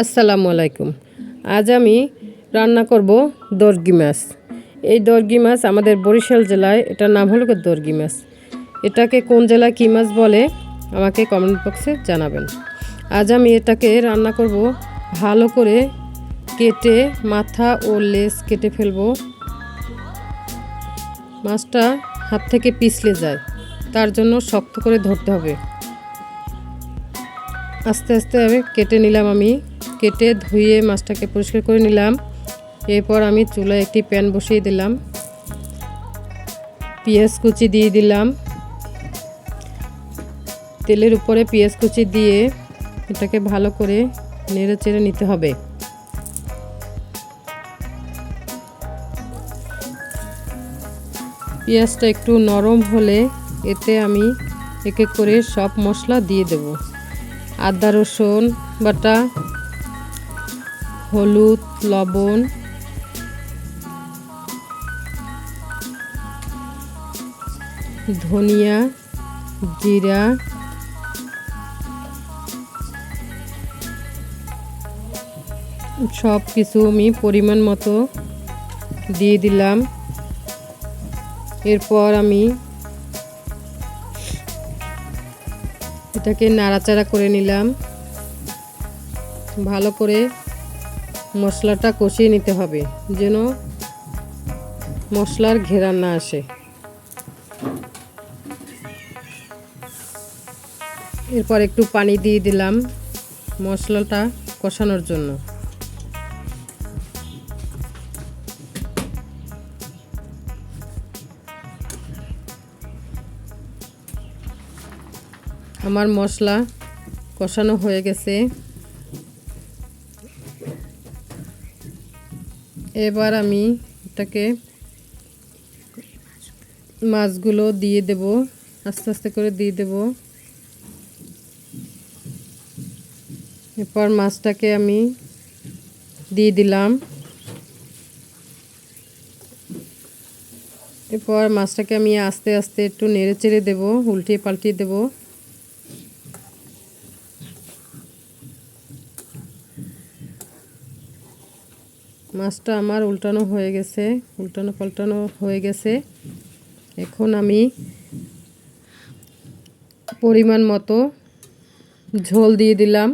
আসসালামু আলাইকুম। আজ আমি রান্না করব দর্গি মাছ। এই দর্গি মাছ আমাদের বরিশাল জেলায়, এটার নাম হলো দর্গি মাছ। এটাকে কোন জেলায় কী মাছ বলে আমাকে কমেন্ট বক্সে জানাবেন। আজ আমি এটাকে রান্না করব, ভালো করে কেটে মাথা ও লেজ কেটে ফেলব। মাছটা হাত থেকে পিছলে যায়, তার জন্য শক্ত করে ধরতে হবে। আস্তে আস্তে আমি কেটে নিলাম। আমি কেটে ধুয়ে মাছটাকে পরিষ্কার করে নিলাম। এরপর আমি চুলায় একটি প্যান বসিয়ে দিলাম, পেঁয়াজ কুচি দিয়ে দিলাম। তেলের উপরে পেঁয়াজ কুচি দিয়ে এটাকে ভালো করে নেড়ে চেড়ে নিতে হবে। পেঁয়াজটা একটু নরম হলে এতে আমি এক এক করে সব মশলা দিয়ে দেব। আদা রসুন বাটা, হলুদ, লবণ, ধনিয়া, জিরা, সব কিছু আমি পরিমাণ মতো দিয়ে দিলাম। এরপর আমি এটাকে নাড়াচাড়া করে নিলাম। ভালো করে মশলাটা কষিয়ে নিতে হবে, যেন মশলার ঘেরান না আসে। এরপর একটু পানি দিয়ে দিলাম মশলাটা কষানোর জন্য। আমার মশলা কষানো হয়ে গেছে। এবার আমি এটাকে মাছগুলো দিয়ে দেব, আস্তে আস্তে করে দিয়ে দেব। এরপর মাছটাকে আমি দিয়ে দিলাম। এরপর মাছটাকে আমি আস্তে আস্তে একটু নেড়ে চেড়ে দেবো, উল্টিয়ে পাল্টিয়ে দেবো। মাছটা আমার উল্টানো হয়ে গেছে, উল্টানো পাল্টানো হয়ে গেছে। এখন আমি পরিমাণ মতো ঝোল দিয়ে দিলাম।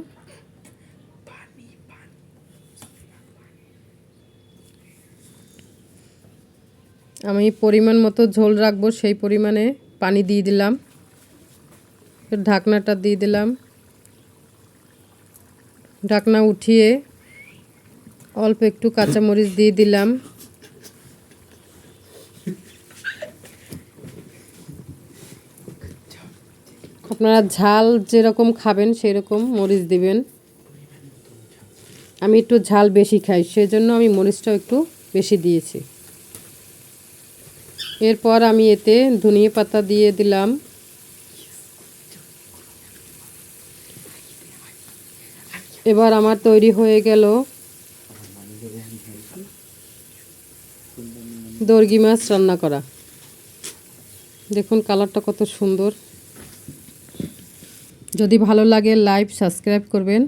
আমি পরিমাণ মতো ঝোল রাখবো, সেই পরিমাণে পানি দিয়ে দিলাম। ঢাকনাটা দিয়ে দিলাম। ঢাকনা উঠিয়ে অল্প একটু কাঁচামরিচ দিয়ে দিলাম। আপনারা ঝাল যেরকম খাবেন সেই রকম মরিচ দিবেন। আমি একটু ঝাল বেশি খাই, সেজন্য আমি মরিচটাও একটু বেশি দিয়েছি। এরপর আমি এতে ধনিয়া পাতা দিয়ে দিলাম। এবার আমার তৈরি হয়ে গেল দর্গি মাছ রান্না করা। দেখুন কালারটা কত সুন্দর। যদি ভালো লাগে লাইক সাবস্ক্রাইব করবেন।